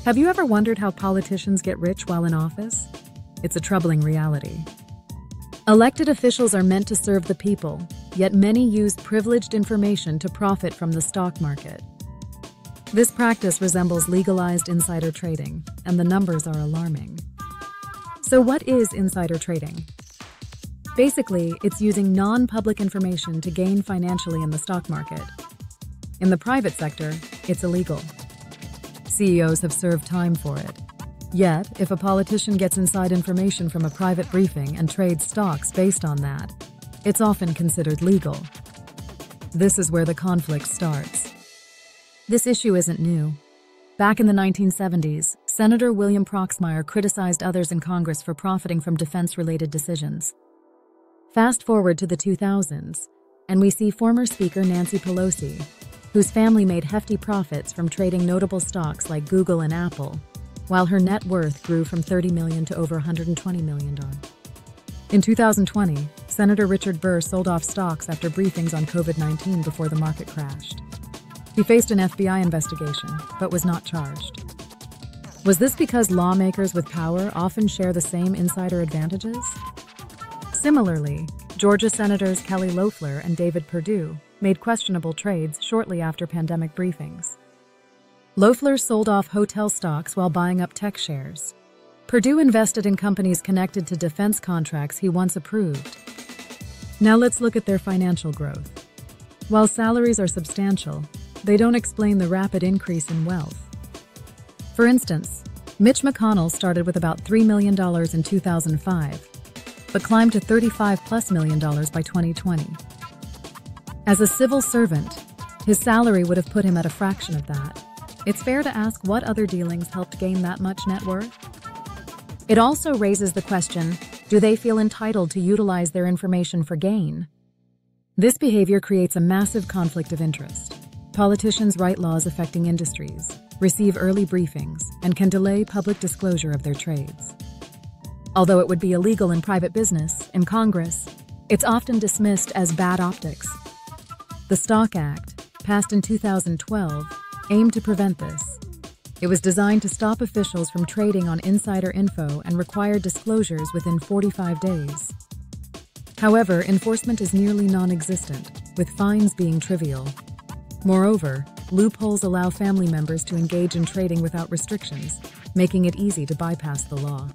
Have you ever wondered how politicians get rich while in office? It's a troubling reality. Elected officials are meant to serve the people, yet many use privileged information to profit from the stock market. This practice resembles legalized insider trading, and the numbers are alarming. So what is insider trading? Basically, it's using non-public information to gain financially in the stock market. In the private sector, it's illegal. CEOs have served time for it. Yet, if a politician gets inside information from a private briefing and trades stocks based on that, it's often considered legal. This is where the conflict starts. This issue isn't new. Back in the 1970s, Senator William Proxmire criticized others in Congress for profiting from defense-related decisions. Fast forward to the 2000s, and we see former Speaker Nancy Pelosi, whose family made hefty profits from trading notable stocks like Google and Apple, while her net worth grew from $30 million to over $120 million. In 2020, Senator Richard Burr sold off stocks after briefings on COVID-19 before the market crashed. He faced an FBI investigation, but was not charged. Was this because lawmakers with power often share the same insider advantages? Similarly, Georgia Senators Kelly Loeffler and David Perdue made questionable trades shortly after pandemic briefings. Loeffler sold off hotel stocks while buying up tech shares. Perdue invested in companies connected to defense contracts he once approved. Now let's look at their financial growth. While salaries are substantial, they don't explain the rapid increase in wealth. For instance, Mitch McConnell started with about $3 million in 2005, but climbed to $35+ million by 2020. As a civil servant, his salary would have put him at a fraction of that. It's fair to ask what other dealings helped gain that much net worth? It also raises the question, do they feel entitled to utilize their information for gain? This behavior creates a massive conflict of interest. Politicians write laws affecting industries, receive early briefings, and can delay public disclosure of their trades. Although it would be illegal in private business, in Congress, it's often dismissed as bad optics. The Stock Act, passed in 2012, aimed to prevent this. It was designed to stop officials from trading on insider info and required disclosures within 45 days. However, enforcement is nearly non-existent, with fines being trivial. Moreover, loopholes allow family members to engage in trading without restrictions, making it easy to bypass the law.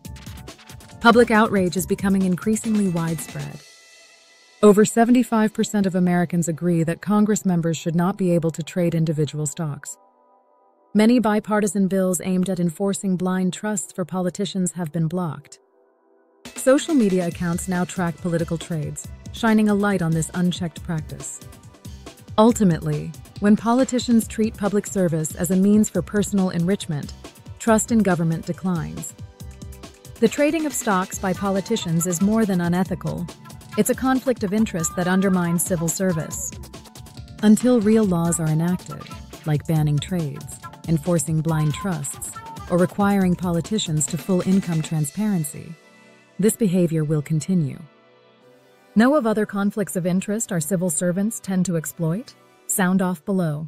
Public outrage is becoming increasingly widespread. Over 75% of Americans agree that Congress members should not be able to trade individual stocks. Many bipartisan bills aimed at enforcing blind trusts for politicians have been blocked. Social media accounts now track political trades, shining a light on this unchecked practice. Ultimately, when politicians treat public service as a means for personal enrichment, trust in government declines. The trading of stocks by politicians is more than unethical. It's a conflict of interest that undermines civil service. Until real laws are enacted, like banning trades, enforcing blind trusts, or requiring politicians to full income transparency, this behavior will continue. Know of other conflicts of interest our civil servants tend to exploit? Sound off below.